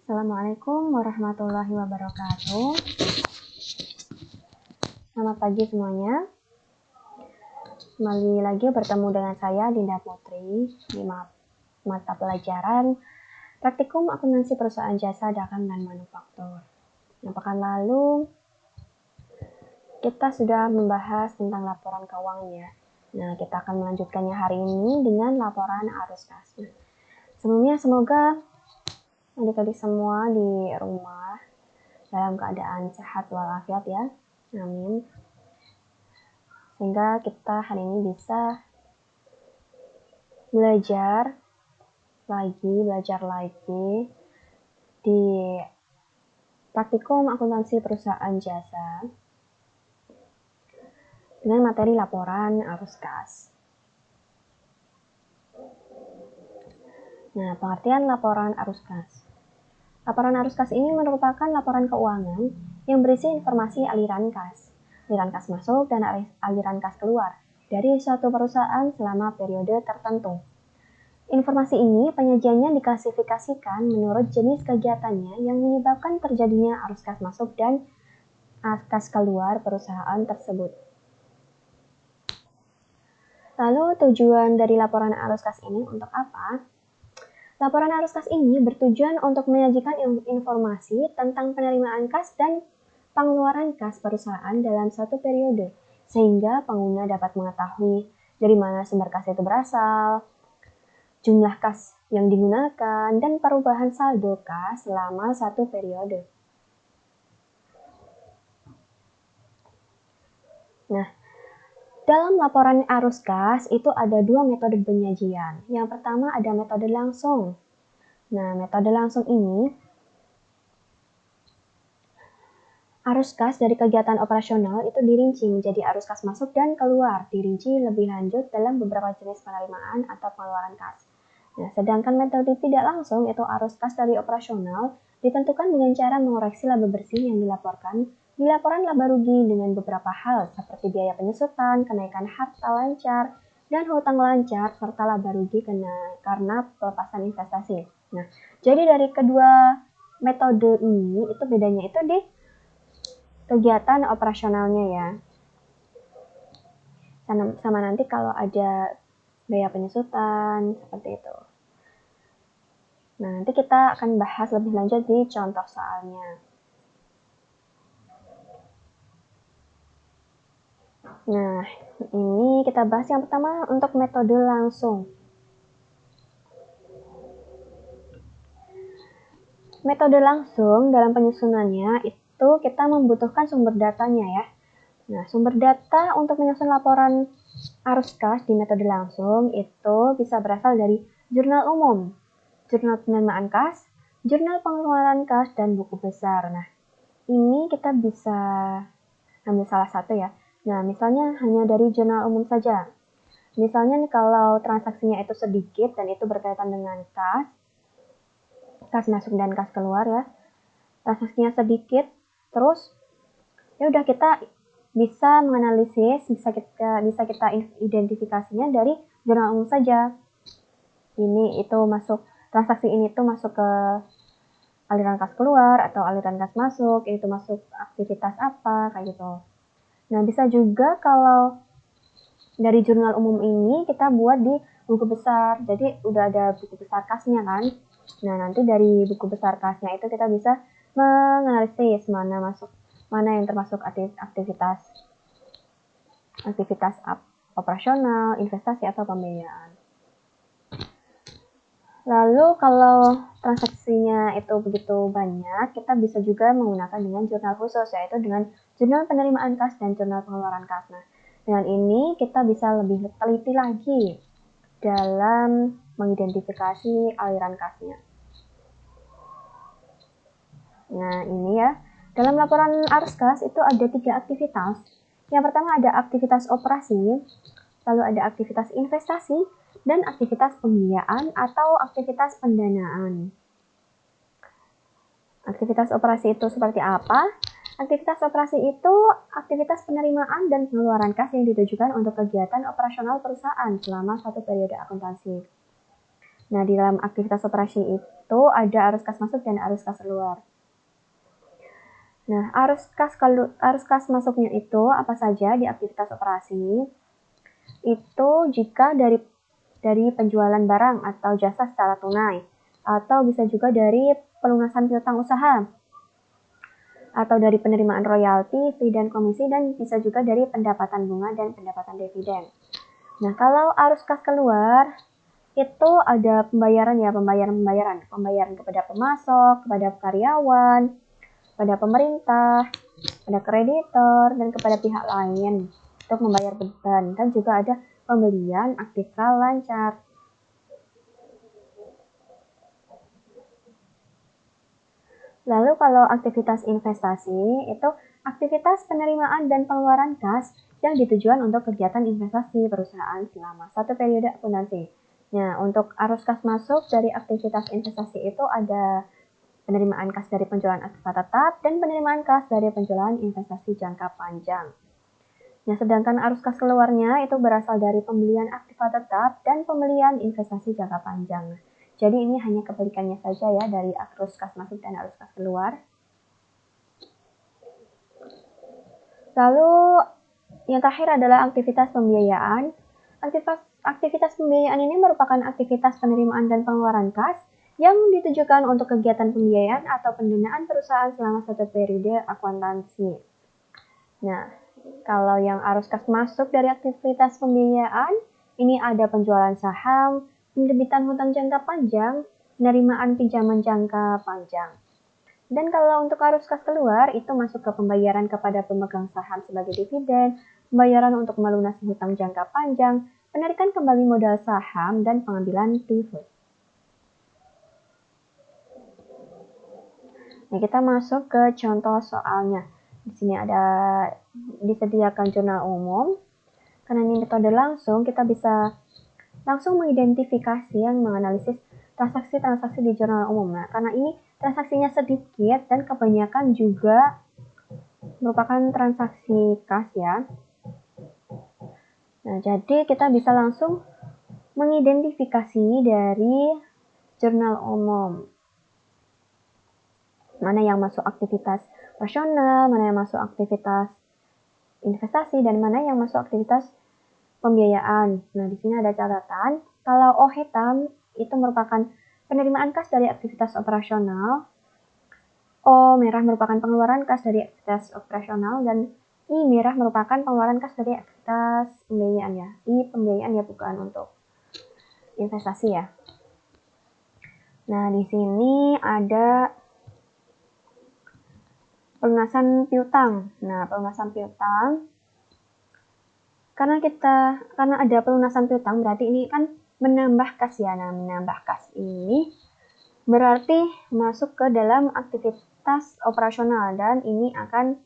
Assalamualaikum warahmatullahi wabarakatuh. Selamat pagi semuanya. Kembali lagi bertemu dengan saya Dinda Putri di mata pelajaran Praktikum Akuntansi Perusahaan Jasa Dagang dan Manufaktur. Pekan lalu kita sudah membahas tentang laporan keuangan ya. Nah, kita akan melanjutkannya hari ini dengan laporan arus kas. Sebelumnya semoga adik-adik semua di rumah dalam keadaan sehat walafiat ya. Amin. Sehingga kita hari ini bisa belajar lagi di Praktikum Akuntansi Perusahaan Jasa dengan materi laporan arus kas. Nah, pengertian laporan arus kas. Laporan arus kas ini merupakan laporan keuangan yang berisi informasi aliran kas masuk dan aliran kas keluar dari suatu perusahaan selama periode tertentu. Informasi ini penyajiannya diklasifikasikan menurut jenis kegiatannya yang menyebabkan terjadinya arus kas masuk dan kas keluar perusahaan tersebut. Lalu tujuan dari laporan arus kas ini untuk apa? Laporan arus kas ini bertujuan untuk menyajikan informasi tentang penerimaan kas dan pengeluaran kas perusahaan dalam satu periode, sehingga pengguna dapat mengetahui dari mana sumber kas itu berasal, jumlah kas yang digunakan, dan perubahan saldo kas selama satu periode. Nah, dalam laporan arus kas itu ada dua metode penyajian. Yang pertama ada metode langsung. Nah, metode langsung ini arus kas dari kegiatan operasional itu dirinci menjadi arus kas masuk dan keluar, dirinci lebih lanjut dalam beberapa jenis penerimaan atau pengeluaran kas. Nah, sedangkan metode tidak langsung itu arus kas dari operasional ditentukan dengan cara mengoreksi laba bersih yang dilaporkan di laporan laba rugi dengan beberapa hal seperti biaya penyusutan, kenaikan harta lancar, dan hutang lancar, serta laba rugi karena pelepasan investasi. Nah, jadi dari kedua metode ini itu bedanya itu di kegiatan operasionalnya ya. Sama nanti kalau ada biaya penyusutan seperti itu. Nah, nanti kita akan bahas lebih lanjut di contoh soalnya. Nah, ini kita bahas yang pertama untuk metode langsung. Metode langsung dalam penyusunannya itu kita membutuhkan sumber datanya ya. Nah, sumber data untuk menyusun laporan arus kas di metode langsung itu bisa berasal dari jurnal umum, jurnal penerimaan kas, jurnal pengeluaran kas, dan buku besar. Nah, ini kita bisa ambil salah satu ya. Nah, misalnya hanya dari jurnal umum saja. Misalnya nih kalau transaksinya itu sedikit dan itu berkaitan dengan kas masuk dan kas keluar ya. Transaksinya sedikit, terus ya udah kita bisa menganalisis, bisa kita identifikasinya dari jurnal umum saja. Ini itu masuk, transaksi ini tuh masuk ke aliran kas keluar atau aliran kas masuk, itu masuk aktivitas apa, kayak gitu. Nah, bisa juga kalau dari jurnal umum ini kita buat di buku besar. Jadi udah ada buku besar kasnya kan. Nah, nanti dari buku besar kasnya itu kita bisa menganalisis mana yang termasuk aktivitas operasional, investasi atau pembiayaan. Lalu kalau transaksinya itu begitu banyak, kita bisa juga menggunakan dengan jurnal khusus, yaitu dengan jurnal penerimaan kas dan jurnal pengeluaran kas. Nah, dengan ini kita bisa lebih teliti lagi dalam mengidentifikasi aliran kasnya. Nah, ini ya. Dalam laporan arus kas itu ada 3 aktivitas. Yang pertama ada aktivitas operasi, lalu ada aktivitas investasi, dan aktivitas pembiayaan atau aktivitas pendanaan. Aktivitas operasi itu seperti apa? Aktivitas operasi itu aktivitas penerimaan dan pengeluaran kas yang ditujukan untuk kegiatan operasional perusahaan selama satu periode akuntansi. Nah, di dalam aktivitas operasi itu ada arus kas masuk dan arus kas keluar. Nah, arus kas masuknya itu apa saja di aktivitas operasi? Itu jika dari penjualan barang atau jasa secara tunai, atau bisa juga dari pelunasan piutang usaha, atau dari penerimaan royalti, fee dan komisi, dan bisa juga dari pendapatan bunga dan pendapatan dividen. Nah, kalau arus kas keluar itu ada pembayaran kepada pemasok, kepada karyawan, kepada pemerintah, kepada kreditor, dan kepada pihak lain untuk membayar beban. Dan juga ada pembelian aktif lancar. Lalu kalau aktivitas investasi itu aktivitas penerimaan dan pengeluaran kas yang ditujuan untuk kegiatan investasi perusahaan selama satu periode akuntansi. Nah, untuk arus kas masuk dari aktivitas investasi itu ada penerimaan kas dari penjualan aktiva tetap dan penerimaan kas dari penjualan investasi jangka panjang. Nah, sedangkan arus kas keluarnya itu berasal dari pembelian aktiva tetap dan pembelian investasi jangka panjang. Jadi ini hanya kebalikannya saja ya dari arus kas masuk dan arus kas keluar. Lalu yang terakhir adalah aktivitas pembiayaan. Aktivitas pembiayaan ini merupakan aktivitas penerimaan dan pengeluaran kas yang ditujukan untuk kegiatan pembiayaan atau pendanaan perusahaan selama satu periode akuntansi. Nah, kalau yang arus kas masuk dari aktivitas pembiayaan, ini ada penjualan saham, penerbitan hutang jangka panjang, penerimaan pinjaman jangka panjang. Dan kalau untuk arus kas keluar, itu masuk ke pembayaran kepada pemegang saham sebagai dividen, pembayaran untuk melunasi hutang jangka panjang, penarikan kembali modal saham, dan pengambilan pivot. Nah, kita masuk ke contoh soalnya. Di sini ada disediakan jurnal umum. Karena ini metode langsung, kita bisa langsung mengidentifikasi yang menganalisis transaksi-transaksi di jurnal umum. Nah, karena ini transaksinya sedikit dan kebanyakan juga merupakan transaksi kas ya. Nah, jadi kita bisa langsung mengidentifikasi dari jurnal umum. Mana yang masuk aktivitas operasional, mana yang masuk aktivitas investasi, dan mana yang masuk aktivitas pembiayaan. Nah, di sini ada catatan. Kalau O hitam itu merupakan penerimaan kas dari aktivitas operasional. O merah merupakan pengeluaran kas dari aktivitas operasional, dan I merah merupakan pengeluaran kas dari aktivitas pembiayaan ya. I pembiayaan ya, bukan untuk investasi ya. Nah, di sini ada pelunasan piutang. Nah, pelunasan piutang karena ada pelunasan piutang berarti ini kan menambah kas ya. Nah, menambah kas ini berarti masuk ke dalam aktivitas operasional dan ini akan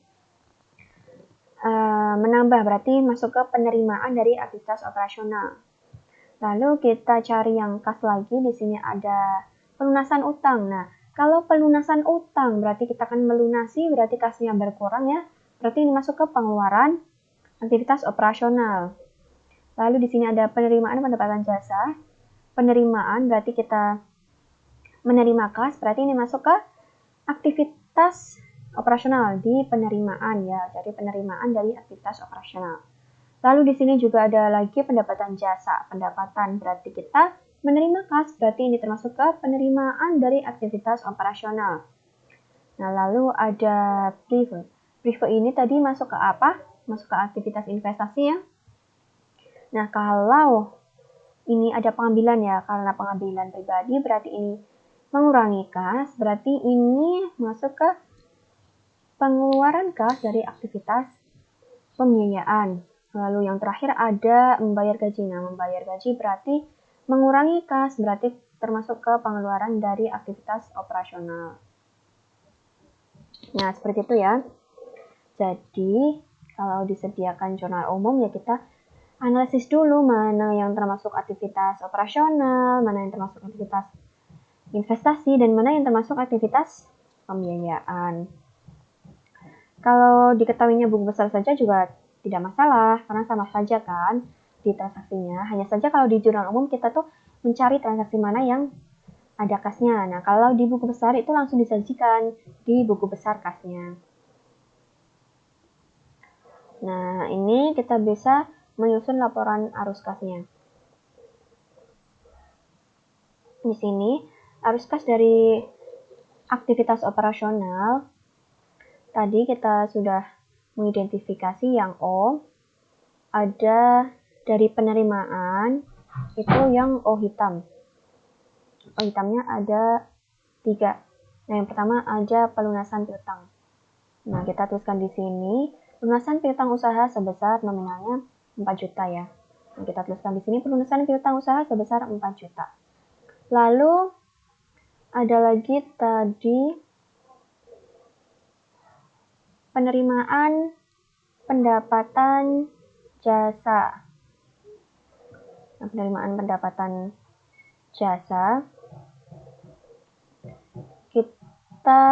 menambah, berarti masuk ke penerimaan dari aktivitas operasional. Lalu kita cari yang kas lagi. Di sini ada pelunasan utang. Nah, kalau pelunasan utang berarti kita akan melunasi, berarti kasnya berkurang ya. Berarti ini masuk ke pengeluaran aktivitas operasional. Lalu di sini ada penerimaan pendapatan jasa. Penerimaan berarti kita menerima kas, berarti ini masuk ke aktivitas operasional di penerimaan ya. Jadi penerimaan dari aktivitas operasional. Lalu di sini juga ada lagi pendapatan jasa. Pendapatan berarti kita menerima kas, berarti ini termasuk ke penerimaan dari aktivitas operasional. Nah, lalu ada prive. Prive ini tadi masuk ke apa? Masuk ke aktivitas investasi ya. Nah, kalau ini ada pengambilan ya, karena pengambilan pribadi berarti ini mengurangi kas, berarti ini masuk ke pengeluaran kas dari aktivitas pembiayaan. Lalu yang terakhir ada membayar gaji. Nah, membayar gaji berarti mengurangi kas, berarti termasuk ke pengeluaran dari aktivitas operasional. Nah, seperti itu ya. Jadi, kalau disediakan jurnal umum ya kita analisis dulu mana yang termasuk aktivitas operasional, mana yang termasuk aktivitas investasi, dan mana yang termasuk aktivitas pembiayaan. Kalau diketahuinya buku besar saja juga tidak masalah, karena sama saja kan di transaksinya. Hanya saja kalau di jurnal umum kita tuh mencari transaksi mana yang ada kasnya. Nah, kalau di buku besar itu langsung disajikan di buku besar kasnya. Nah, ini kita bisa menyusun laporan arus kasnya. Di sini, arus kas dari aktivitas operasional, tadi kita sudah mengidentifikasi yang O, ada dari penerimaan, itu yang O hitam. O hitamnya ada 3. Nah, yang pertama ada pelunasan piutang. Nah, kita tuliskan di sini, pelunasan piutang usaha sebesar nominalnya 4 juta ya. Nah, kita tuliskan di sini pelunasan piutang usaha sebesar 4 juta. Lalu ada lagi tadi penerimaan pendapatan jasa. Nah, penerimaan pendapatan jasa kita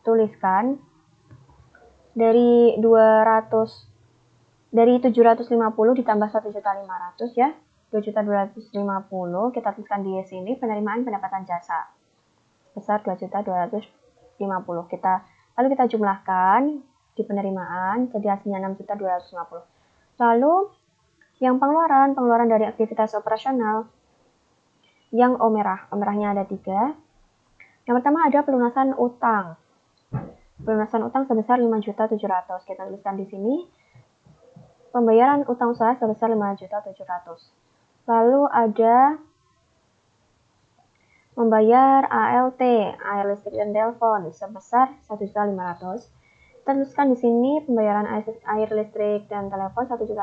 tuliskan dari 750 ditambah 1.500 ya. 2.250 kita tuliskan di sini penerimaan pendapatan jasa sebesar 2.250. Lalu kita jumlahkan di penerimaan jadi hasilnya 6.250. Lalu yang pengeluaran dari aktivitas operasional yang O merahnya ada 3. Yang pertama ada pelunasan utang. Pelunasan utang sebesar 5.700. Kita tuliskan di sini pembayaran utang usaha sebesar 5.700. Lalu ada membayar ALT, air listrik dan telepon sebesar 1.500. Kita tuliskan di sini pembayaran air listrik dan telepon 1.500.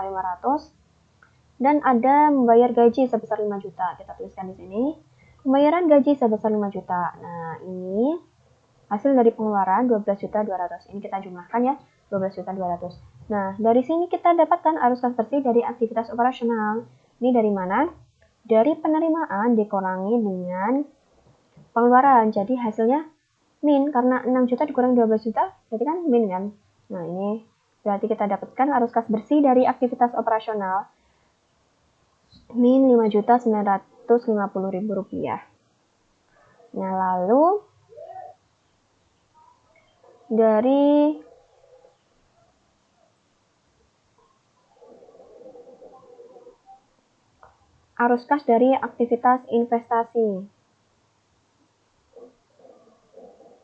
Dan ada membayar gaji sebesar 5 juta. Kita tuliskan di sini pembayaran gaji sebesar 5 juta. Nah, ini hasil dari pengeluaran 12.200. Ini kita jumlahkan ya, 12.200. Nah, dari sini kita dapatkan arus kas bersih dari aktivitas operasional. Ini dari mana? Dari penerimaan dikurangi dengan pengeluaran. Jadi hasilnya min, karena 6 juta dikurangi 12 juta, berarti kan min kan? Nah, ini berarti kita dapatkan arus kas bersih dari aktivitas operasional min Rp5.950.000. Nah, lalu dari arus kas dari aktivitas investasi.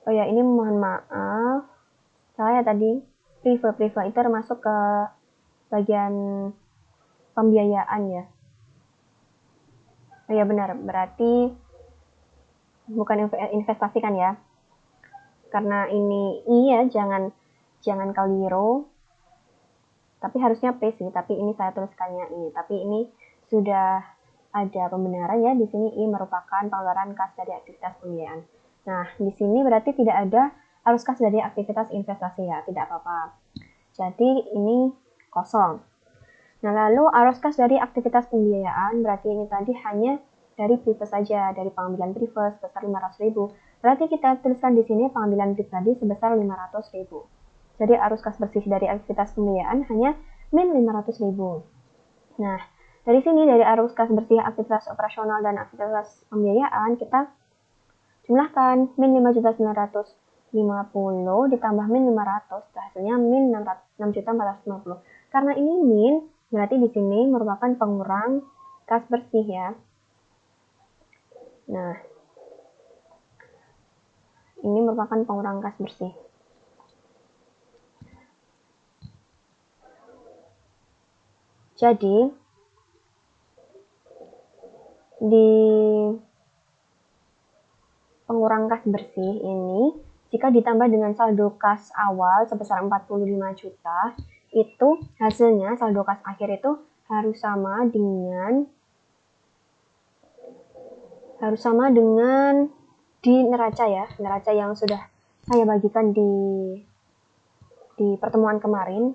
Oh ya, ini mohon maaf, saya tadi prive itu termasuk ke bagian pembiayaan ya. Oh ya benar, berarti bukan investasi kan ya? Karena ini I ya, jangan keliru. Tapi harusnya P sih, tapi ini saya tuliskannya I. Tapi ini sudah ada pembenaran ya, di sini I merupakan pengeluaran kas dari aktivitas pembiayaan. Nah, di sini berarti tidak ada arus kas dari aktivitas investasi ya, tidak apa-apa. Jadi ini kosong. Nah, lalu arus kas dari aktivitas pembiayaan berarti ini tadi hanya dari prive saja, dari pengambilan prive sebesar 500.000. Berarti kita tuliskan di sini pengambilan pribadi sebesar 500.000. Jadi arus kas bersih dari aktivitas pembiayaan hanya min 500.000. Nah, dari sini dari arus kas bersih aktivitas operasional dan aktivitas pembiayaan kita jumlahkan min 5.950 ditambah min 500, hasilnya min 6.450. Karena ini min, berarti di sini merupakan pengurang kas bersih ya. Nah, ini merupakan pengurang kas bersih. Jadi, di pengurang kas bersih ini, jika ditambah dengan saldo kas awal sebesar 45 juta, itu hasilnya saldo kas akhir itu harus sama dengan di neraca ya, neraca yang sudah saya bagikan di pertemuan kemarin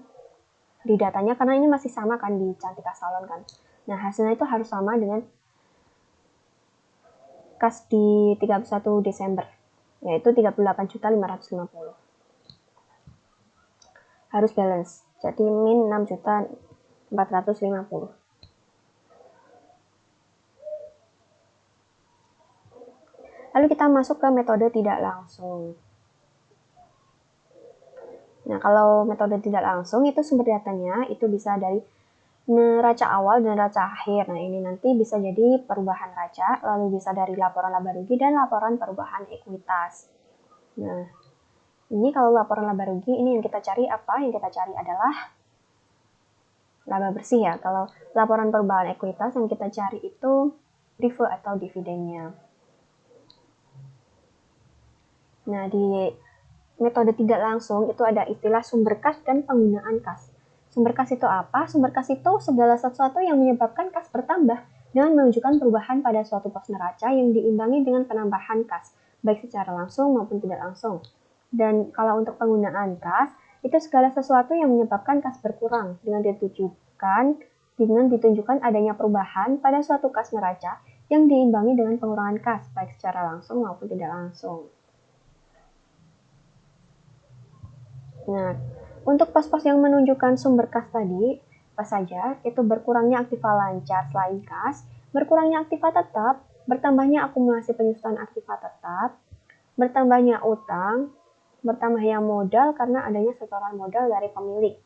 di datanya, karena ini masih sama kan di Cantika Salon kan. Nah, hasilnya itu harus sama dengan kas di 31 Desember, yaitu 38.550. Harus balance. Jadi min 6.450. Lalu kita masuk ke metode tidak langsung. Nah, kalau metode tidak langsung itu sumber datanya itu bisa dari neraca awal dan neraca akhir. Nah, ini nanti bisa jadi perubahan neraca, lalu bisa dari laporan laba rugi dan laporan perubahan ekuitas. Nah, ini kalau laporan laba rugi, ini yang kita cari apa? Yang kita cari adalah laba bersih ya. Kalau laporan perubahan ekuitas yang kita cari itu preferred atau dividennya. Nah, di metode tidak langsung itu ada istilah sumber kas dan penggunaan kas. Sumber kas itu apa? Sumber kas itu segala sesuatu yang menyebabkan kas bertambah dengan menunjukkan perubahan pada suatu pos neraca yang diimbangi dengan penambahan kas, baik secara langsung maupun tidak langsung. Dan kalau untuk penggunaan kas, itu segala sesuatu yang menyebabkan kas berkurang dengan ditunjukkan adanya perubahan pada suatu kas neraca yang diimbangi dengan pengurangan kas, baik secara langsung maupun tidak langsung. Nah, untuk pos-pos yang menunjukkan sumber kas tadi, apa saja? Itu berkurangnya aktiva lancar selain kas, berkurangnya aktiva tetap, bertambahnya akumulasi penyusutan aktiva tetap, bertambahnya utang, bertambahnya modal karena adanya setoran modal dari pemilik.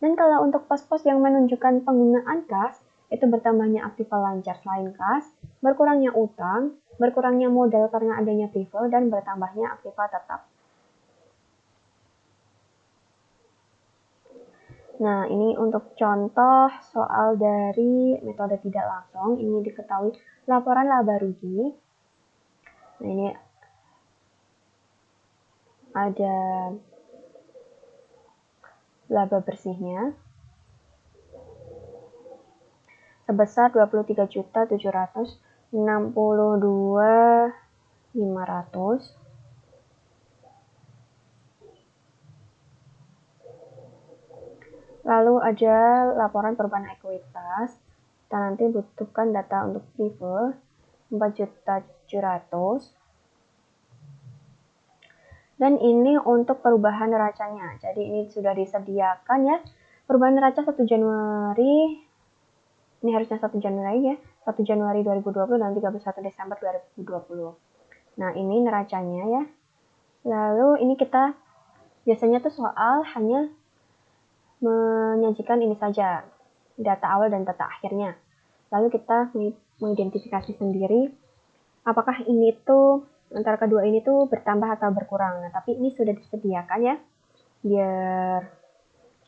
Dan kalau untuk pos-pos yang menunjukkan penggunaan kas, itu bertambahnya aktiva lancar selain kas, berkurangnya utang, berkurangnya modal karena adanya pivot, dan bertambahnya aktiva tetap. Nah, ini untuk contoh soal dari metode tidak langsung. Ini diketahui laporan laba rugi. Nah, ini ada laba bersihnya sebesar 23.762.500. Lalu ada laporan perubahan ekuitas. Kita nanti butuhkan data untuk pivot 4.700.000. Dan ini untuk perubahan neracanya. Jadi ini sudah disediakan ya. Perubahan neraca 1 Januari, ini harusnya 1 Januari ya. 1 Januari 2020 dan 31 Desember 2020. Nah, ini neracanya ya. Lalu ini kita biasanya tuh soal hanya menyajikan ini saja, data awal dan data akhirnya. Lalu kita mengidentifikasi sendiri apakah ini tuh antara kedua ini tuh bertambah atau berkurang. Nah, tapi ini sudah disediakan ya, biar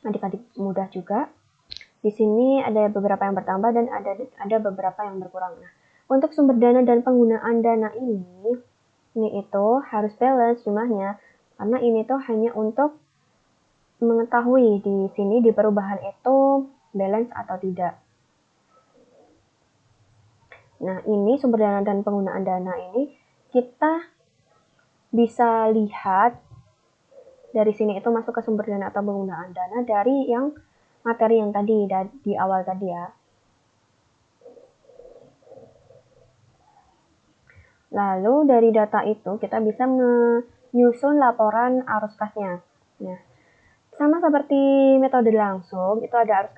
adik-adik mudah juga. Di sini ada beberapa yang bertambah dan ada beberapa yang berkurang. Nah, untuk sumber dana dan penggunaan dana ini itu harus balance jumlahnya, karena ini tuh hanya untuk mengetahui di sini di perubahan itu balance atau tidak. Nah, ini sumber dana dan penggunaan dana ini kita bisa lihat dari sini itu masuk ke sumber dana atau penggunaan dana dari yang materi yang tadi di awal tadi ya. Lalu dari data itu kita bisa menyusun laporan arus kasnya. Nah, sama seperti metode langsung, itu ada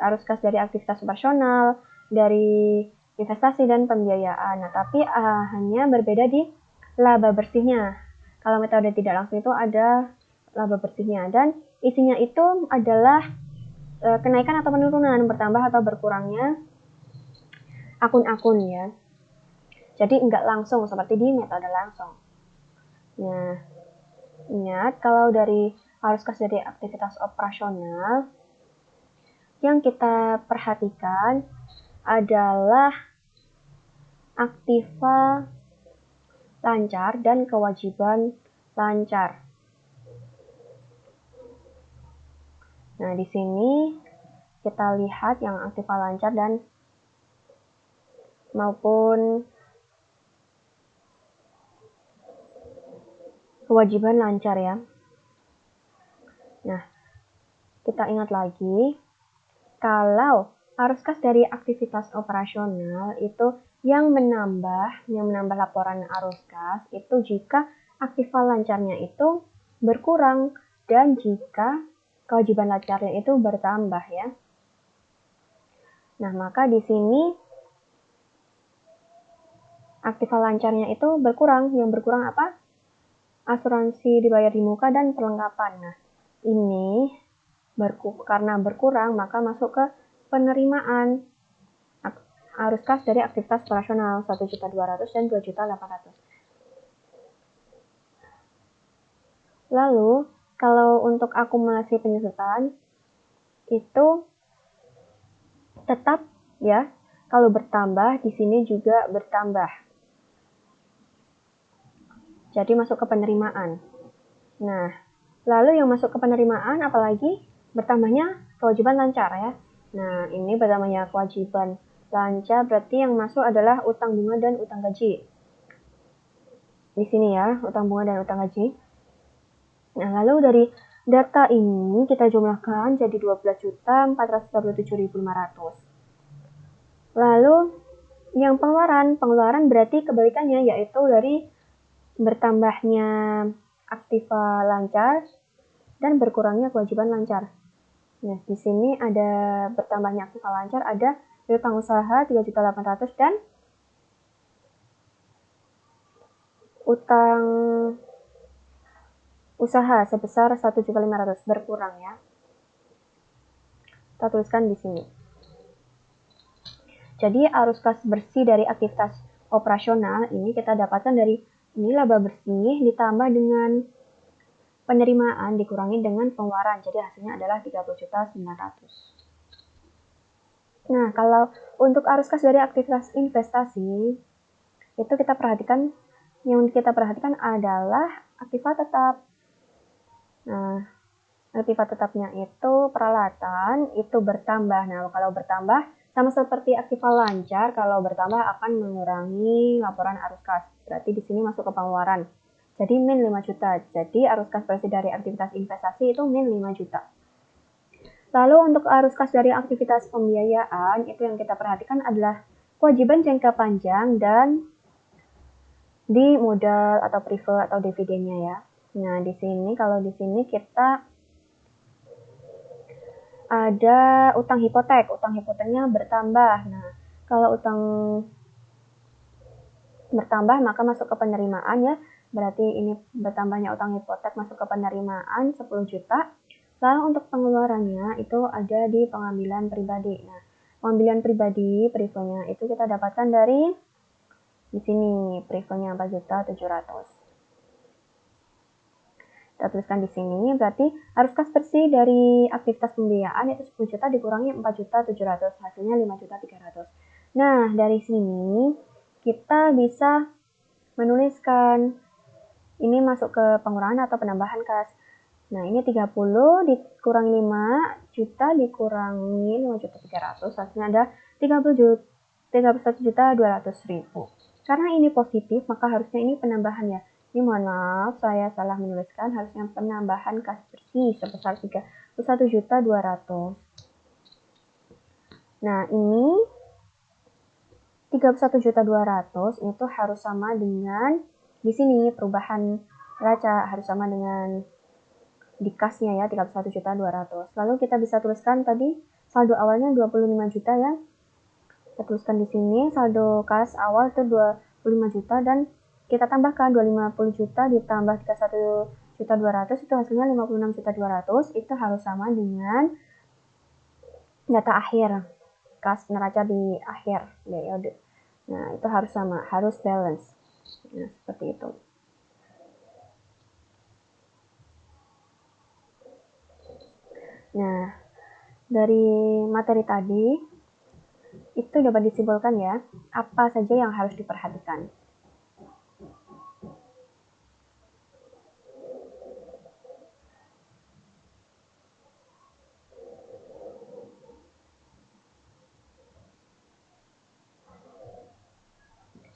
arus kas dari aktivitas operasional, dari investasi dan pembiayaan. Nah, tapi hanya berbeda di laba bersihnya. Kalau metode tidak langsung itu ada laba bersihnya, dan isinya itu adalah kenaikan atau penurunan, bertambah atau berkurangnya akun-akun ya. Jadi enggak langsung seperti di metode langsung. Nah, ingat kalau dari arus kas dari aktivitas operasional, yang kita perhatikan adalah aktiva lancar dan kewajiban lancar. Nah, di sini kita lihat yang aktiva lancar dan maupun kewajiban lancar ya. Nah, kita ingat lagi kalau arus kas dari aktivitas operasional itu yang menambah laporan arus kas itu jika aktiva lancarnya itu berkurang dan jika kewajiban lancarnya itu bertambah ya. Nah, maka di sini aktiva lancarnya itu berkurang. Yang berkurang apa? Asuransi dibayar di muka dan perlengkapan. Nah, ini karena berkurang maka masuk ke penerimaan arus kas dari aktivitas operasional 1.200.000 dan 2.800.000. Lalu, kalau untuk akumulasi penyusutan itu tetap ya, kalau bertambah di sini juga bertambah. Jadi masuk ke penerimaan. Nah, lalu yang masuk ke penerimaan apalagi bertambahnya kewajiban lancar ya. Nah, ini bertambahnya kewajiban lancar berarti yang masuk adalah utang bunga dan utang gaji. Di sini ya, utang bunga dan utang gaji. Nah, lalu dari data ini kita jumlahkan jadi 12.437.500. Lalu yang pengeluaran berarti kebalikannya, yaitu dari bertambahnya aktiva lancar dan berkurangnya kewajiban lancar. Nah, di sini ada bertambahnya aktiva lancar, ada utang usaha 3.800.000 dan utang usaha sebesar 1.500.000 berkurang ya. Kita tuliskan di sini. Jadi arus kas bersih dari aktivitas operasional ini kita dapatkan dari ini laba bersih ditambah dengan penerimaan dikurangi dengan pengeluaran. Jadi hasilnya adalah 30.900.000. Nah, kalau untuk arus kas dari aktivitas investasi itu kita perhatikan, yang kita perhatikan adalah aktiva tetap. Nah, aktiva tetapnya itu peralatan itu bertambah. Nah, kalau bertambah sama seperti aktiva lancar, kalau bertambah akan mengurangi laporan arus kas. Berarti di sini masuk ke pengeluaran. Jadi min 5 juta. Jadi arus kas bersih dari aktivitas investasi itu min 5 juta. Lalu untuk arus kas dari aktivitas pembiayaan itu yang kita perhatikan adalah kewajiban jangka panjang dan di modal atau preferred atau dividennya ya. Nah, di sini kalau di sini kita ada utang hipoteknya bertambah. Nah, kalau utang bertambah maka masuk ke penerimaan ya. Berarti ini bertambahnya utang hipotek masuk ke penerimaan 10 juta. Lalu untuk pengeluarannya itu ada di pengambilan pribadi. Nah, pengambilan pribadi prefernya itu kita dapatkan dari di sini prefernya 4.700.000. Kita tuliskan di sini, berarti arus kas bersih dari aktivitas pembiayaan itu 10 juta dikurangi 4.700.000, hasilnya 5.300.000. Nah, dari sini kita bisa menuliskan ini masuk ke pengurangan atau penambahan kas. Nah, ini 30 dikurangi 5 juta dikurangi 5.300.000, hasilnya ada 31.200.000. Karena ini positif, maka harusnya ini penambahan ya. Ini mohon maaf, saya salah menuliskan, harusnya penambahan kas bersih sebesar 31.200.000. Nah, ini 31.200.000 itu harus sama dengan di sini perubahan neraca harus sama dengan di kasnya ya, 31.200.000. Lalu kita bisa tuliskan tadi saldo awalnya 25 juta ya. Kita tuliskan di sini saldo kas awal itu 25 juta dan kita tambahkan 250 juta ditambah 31.200.000 itu hasilnya 56.200.000. Itu harus sama dengan data akhir kas neraca di akhir periode. Nah, itu harus sama, harus balance. Nah, seperti itu. Nah, dari materi tadi itu dapat disimpulkan ya, apa saja yang harus diperhatikan.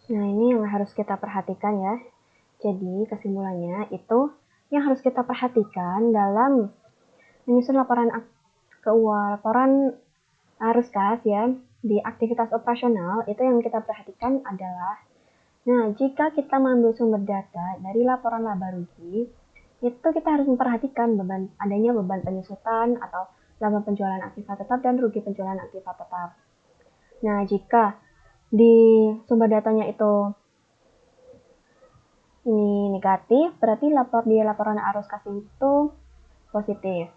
Nah, ini yang harus kita perhatikan ya. Jadi, kesimpulannya itu yang harus kita perhatikan dalam menyusun laporan arus kas ya di aktivitas operasional, itu yang kita perhatikan adalah, nah, jika kita mengambil sumber data dari laporan laba rugi, itu kita harus memperhatikan adanya beban penyusutan atau laba penjualan aktiva tetap dan rugi penjualan aktiva tetap. Nah, jika di sumber datanya itu ini negatif, berarti di laporan arus kas itu positif.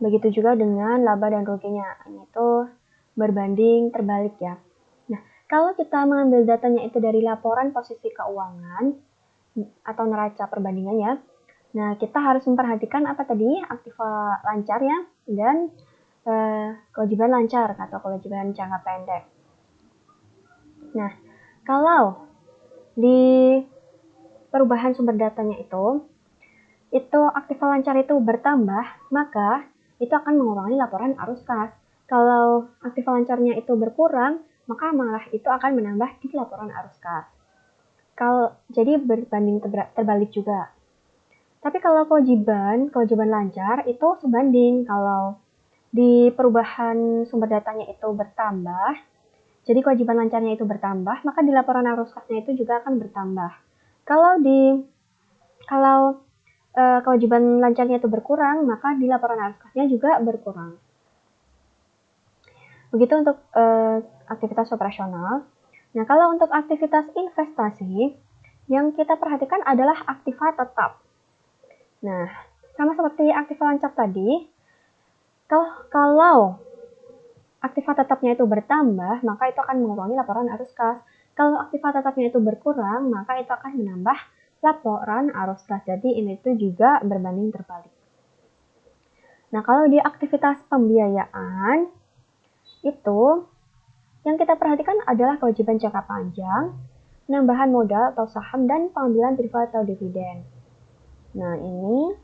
Begitu juga dengan laba dan ruginya, ini tuh berbanding terbalik ya. Nah, kalau kita mengambil datanya itu dari laporan posisi keuangan atau neraca perbandingannya, nah kita harus memperhatikan apa tadi, aktiva lancar ya, dan kewajiban lancar atau kewajiban jangka pendek. Nah, kalau di perubahan sumber datanya itu aktiva lancar itu bertambah, maka itu akan mengurangi laporan arus kas. Kalau aktiva lancarnya itu berkurang, maka malah itu akan menambah di laporan arus kas. Jadi berbanding terbalik juga. Tapi kalau kewajiban lancar itu sebanding. Kalau di perubahan sumber datanya itu bertambah, jadi kewajiban lancarnya itu bertambah, maka di laporan arus kasnya itu juga akan bertambah. Kalau kewajiban lancarnya itu berkurang, maka di laporan arus kasnya juga berkurang. Begitu untuk aktivitas operasional. Nah, kalau untuk aktivitas investasi, yang kita perhatikan adalah aktiva tetap. Nah, sama seperti aktiva lancar tadi, kalau aktiva tetapnya itu bertambah, maka itu akan mengurangi laporan arus kas. Kalau aktiva tetapnya itu berkurang, maka itu akan menambah laporan arus kas. Jadi ini tuh juga berbanding terbalik. Nah, kalau di aktivitas pembiayaan, itu yang kita perhatikan adalah kewajiban jangka panjang, penambahan modal atau saham, dan pengambilan privat atau dividen. Nah, ini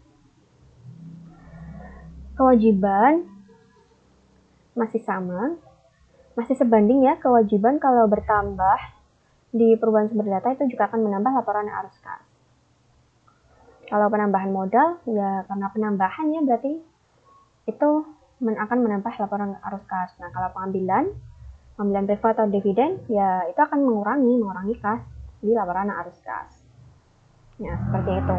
kewajiban masih sama, masih sebanding ya, kewajiban kalau bertambah di perubahan sumber data itu juga akan menambah laporan arus kas. Kalau penambahan modal, ya karena penambahan ya berarti itu akan menambah laporan arus kas. Nah, kalau pengambilan privat atau dividen, ya itu akan mengurangi kas di laporan arus kas. Nah, seperti itu.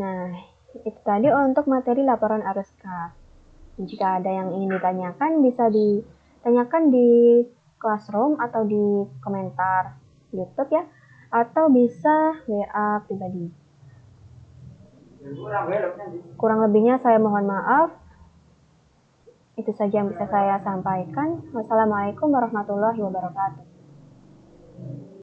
Nah, itu tadi untuk materi laporan arus kas. Jika ada yang ingin ditanyakan, bisa ditanyakan di Classroom atau di komentar YouTube ya, atau bisa WA pribadi. Kurang lebihnya saya mohon maaf. Itu saja yang bisa saya sampaikan. Wassalamualaikum warahmatullahi wabarakatuh.